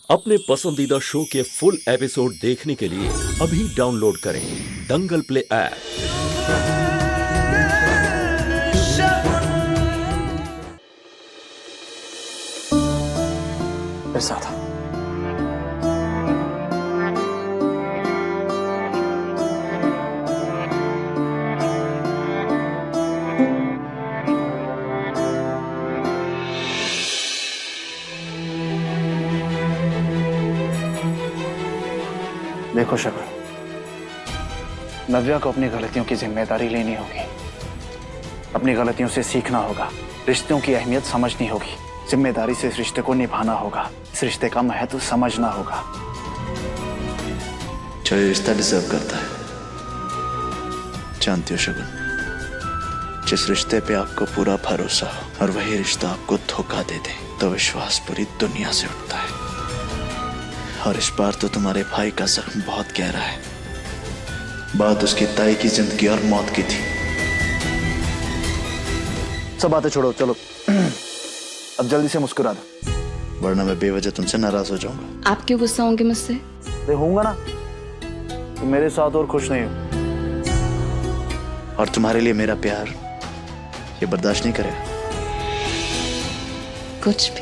अपने पसंदीदा शो के फुल एपिसोड देखने के लिए अभी डाउनलोड करें दंगल प्ले ऐप। ऐसा था। देखो शक्ल, नव्या को अपनी गलतियों की जिम्मेदारी लेनी होगी, अपनी गलतियों से सीखना होगा, रिश्तों की अहमियत समझनी होगी, जिम्मेदारी से इस रिश्ते को निभाना होगा, इस रिश्ते का महत्व समझना होगा। जो ये रिश्ता डिजर्व करता है। जानती हो शगुन, जिस रिश्ते पे आपको पूरा भरोसा हो और वही रिश्ता आपको धोखा दे दे तो विश्वास पूरी दुनिया से उठता है। और इस बार तो तुम्हारे भाई का जख्म बहुत गहरा है। बात उसकी ताई की जिंदगी और मौत की थी। सब बातें छोड़ो, चलो अब जल्दी से मुस्कुरा दो, वरना मैं बेवजह तुमसे नाराज हो जाऊंगा। आप क्यों गुस्सा होंगे मुझसे? अरे होऊंगा ना, तुम मेरे साथ और खुश नहीं हो। और तुम्हारे लिए मेरा प्यार ये बर्दाश्त नहीं करेगा। कुछ भी।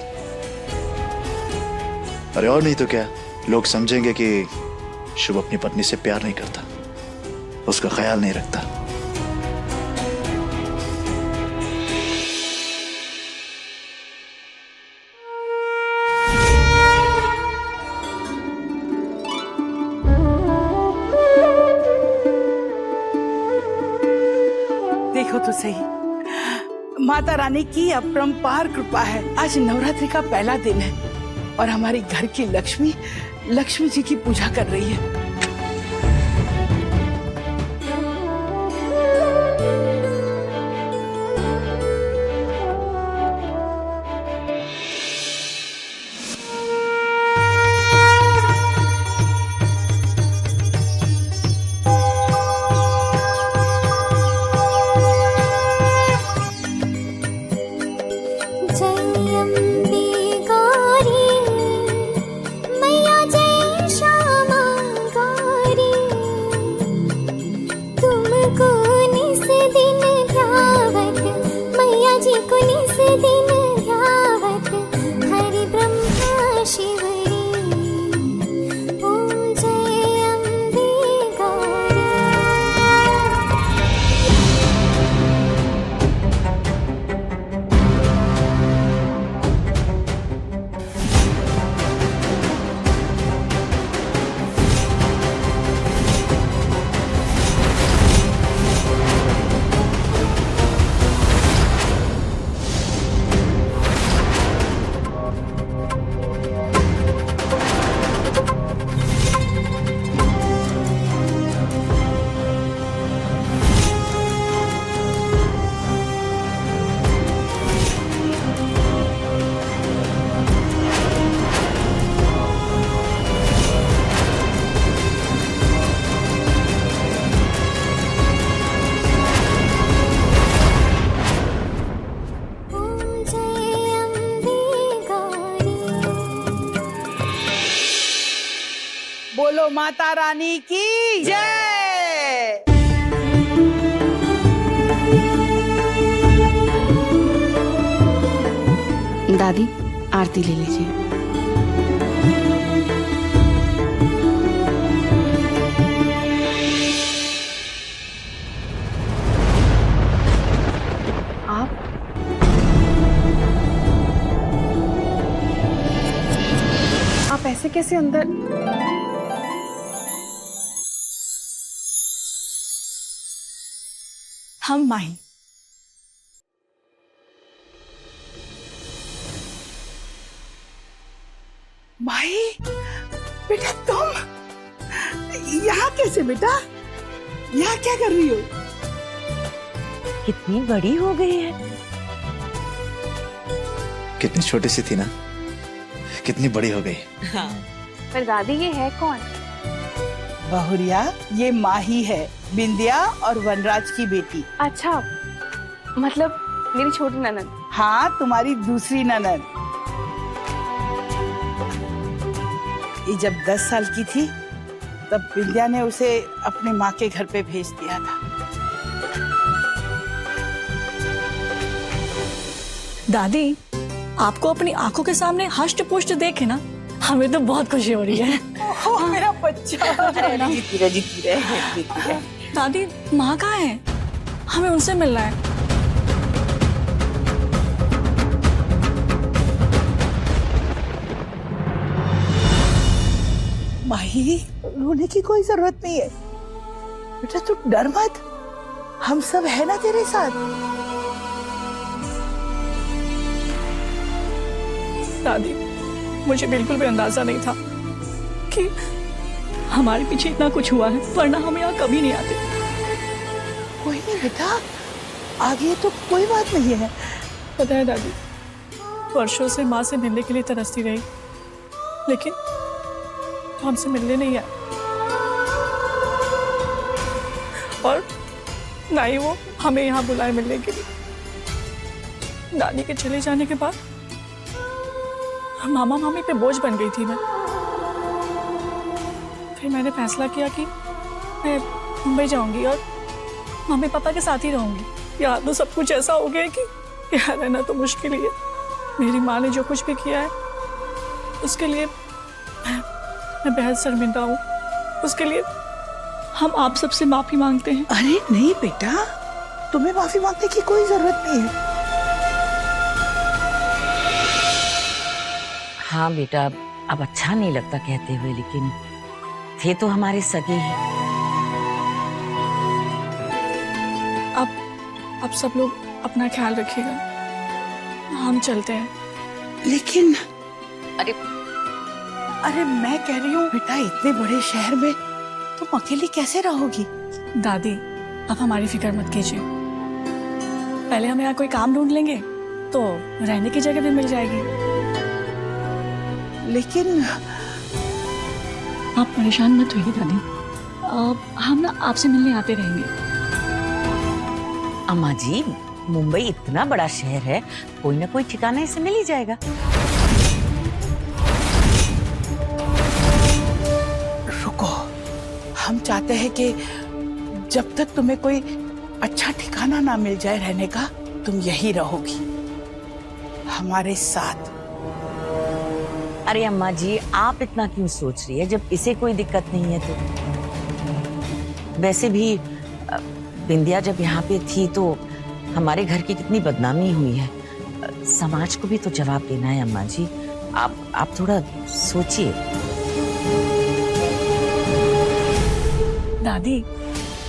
अरे और नहीं तो क्या, लोग समझेंगे कि शुभ अपनी पत्नी से प्यार नहीं करता, उसका ख्याल नहीं रखता। देखो तो सही, माता रानी की अपरंपार कृपा है। आज नवरात्रि का पहला दिन है और हमारे घर की लक्ष्मी जी की पूजा कर रही है। बोलो माता रानी की जय। दादी, आरती ले लीजिए। आप ऐसे कैसे अंदर? हम माही, माही बेटा तुम यहाँ कैसे बेटा? यहाँ क्या कर रही हो? कितनी बड़ी हो गई है। कितनी छोटी सी थी ना, कितनी बड़ी हो गई। हाँ। पर दादी ये है कौन? बहुरिया, ये माही है, बिंदिया और वनराज की बेटी। अच्छा, मतलब मेरी छोटी ननद। हाँ, तुम्हारी दूसरी ननद। ये जब 10 साल की थी तब विद्या ने उसे अपने माँ के घर पे भेज दिया था। दादी, आपको अपनी आंखों के सामने हष्ट पुष्ट देखे ना, हमें तो बहुत खुशी हो रही है। ओह मेरा बच्चा। जीती रहे। दादी, माँ कहाँ है? हमें उनसे मिलना है। माही, रोने की कोई जरूरत नहीं है बेटा, तू डर मत, हम सब है ना तेरे साथ। दादी, मुझे बिल्कुल भी अंदाजा नहीं था कि हमारे पीछे इतना कुछ हुआ है, वरना हम यहाँ कभी नहीं आते। कोई नहीं बेटा, आगे तो कोई बात नहीं है। पता है दादी, वर्षों से माँ से मिलने के लिए तरसती रही, लेकिन हमसे मिलने नहीं आए और ना ही वो हमें यहाँ बुलाए मिलने के लिए। दादी के चले जाने के बाद मामा मामी पे बोझ बन गई थी मैं। फिर मैंने फैसला किया कि मैं मुंबई जाऊंगी और मम्मी पापा के साथ ही रहूंगी। यहाँ तो सब कुछ ऐसा हो गया है कि यहाँ रहना तो मुश्किल ही है। मेरी माँ ने जो कुछ भी किया है उसके लिए मैं बेहद शर्मिंदा हूँ। उसके लिए हम आप सबसे माफी मांगते हैं। अरे नहीं बेटा, तुम्हें माफी मांगने की कोई जरूरत नहीं है। हाँ बेटा, अब अच्छा नहीं लगता कहते हुए, लेकिन थे तो हमारे सगे ही। अब सब लोग अपना ख्याल रखिएगा, हम चलते हैं। लेकिन अरे अरे मैं कह रही हूँ बेटा, इतने बड़े शहर में तुम अकेली कैसे रहोगी? दादी, आप हमारी फिक्र मत कीजिए। पहले हम यहाँ कोई काम ढूंढ लेंगे तो रहने की जगह भी मिल जाएगी। लेकिन आप परेशान मत होइए दादी, हम ना आपसे मिलने आते रहेंगे। अम्मा जी, मुंबई इतना बड़ा शहर है, कोई ना कोई ठिकाना इसे मिल ही जाएगा। रुको, हम चाहते हैं कि जब तक तुम्हें कोई अच्छा ठिकाना ना मिल जाए रहने का, तुम यही रहोगी हमारे साथ। अरे अम्मा जी, आप इतना क्यों सोच रही है जब इसे कोई दिक्कत नहीं है तो? वैसे भी बिंदिया जब यहाँ पे थी तो हमारे घर की कितनी बदनामी हुई है। समाज को भी तो जवाब देना है अम्मा जी। आप थोड़ा सोचिए। दादी,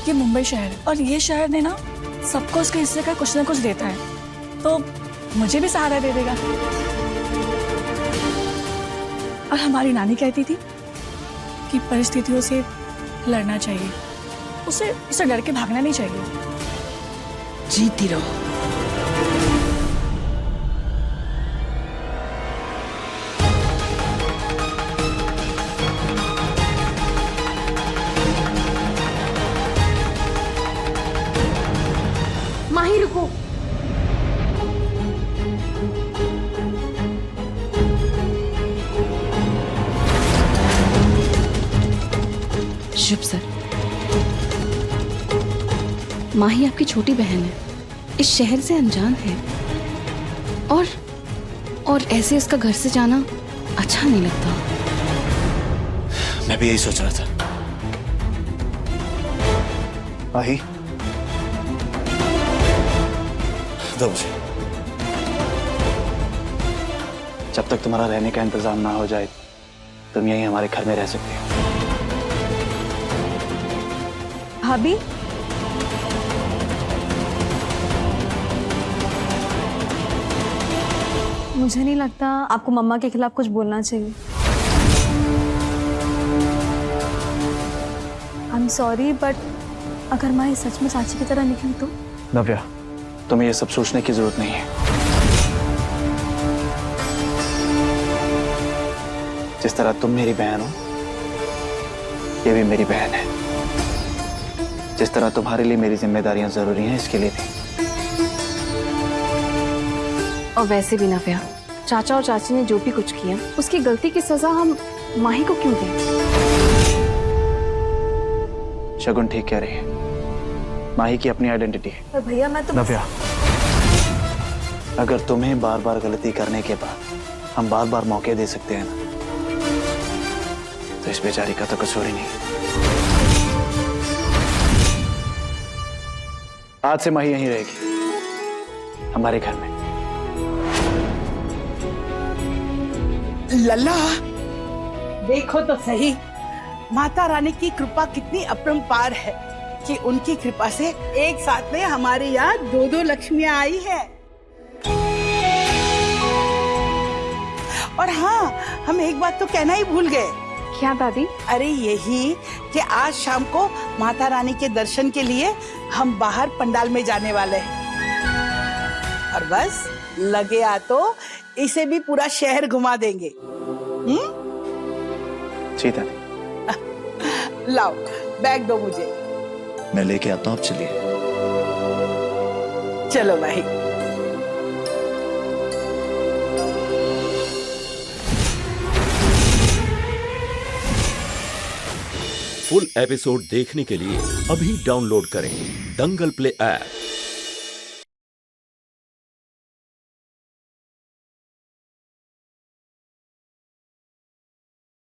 ये मुंबई शहर है और ये शहर ने ना सबको उसके हिस्से का कुछ ना कुछ देता है, तो मुझे भी सहारा दे देगा। और हमारी नानी कहती थी कि परिस्थितियों से लड़ना चाहिए, उसे डर के भागना नहीं चाहिए। जीती रहो। माही रुको। शुभ सर, माही आपकी छोटी बहन है, इस शहर से अनजान है और ऐसे उसका घर से जाना अच्छा नहीं लगता। मैं भी यही सोच रहा था। माही, दो मुझे। जब तक तुम्हारा रहने का इंतजाम ना हो जाए, तुम यहीं हमारे घर में रह सकते हो। भाभी, मुझे नहीं लगता आपको मम्मा के खिलाफ कुछ बोलना चाहिए। आई एम सॉरी, बट अगर मैं सच में साची की तरह निकली तो? नव्या, तुम्हें ये सब सोचने की जरूरत नहीं है। जिस तरह तुम मेरी बहन हो, ये भी मेरी बहन है। जिस तरह तुम्हारे लिए मेरी जिम्मेदारियां जरूरी हैं, इसके लिए भी। और वैसे भी नव्या, चाचा और चाची ने जो भी कुछ किया उसकी गलती की सजा हम माही को क्यों दें? शगुन ठीक कह रही है, माही की अपनी आइडेंटिटी है। पर भैया मैं तो नव्या, अगर तुम्हें बार बार गलती करने के बाद हम बार बार मौके दे सकते हैं ना, तो इस बेचारी का तो कसूर ही नहीं। आज से माही यहीं रहेगी, हमारे घर में। लल्ला, देखो तो सही, माता रानी की कृपा कितनी अपरंपार है कि उनकी कृपा से एक साथ में हमारे यहाँ दो दो लक्ष्मियां आई है। और हाँ, हम एक बात तो कहना ही भूल गए। क्या दादी? अरे यही कि आज शाम को माता रानी के दर्शन के लिए हम बाहर पंडाल में जाने वाले हैं। और बस लगे आ तो इसे भी पूरा शहर घुमा देंगे। जी दादी। लाओ बैग दो मुझे। मैं लेके आता हूँ, आप चलिए। चलो भाई। फुल एपिसोड देखने के लिए अभी डाउनलोड करें दंगल प्ले ऐप।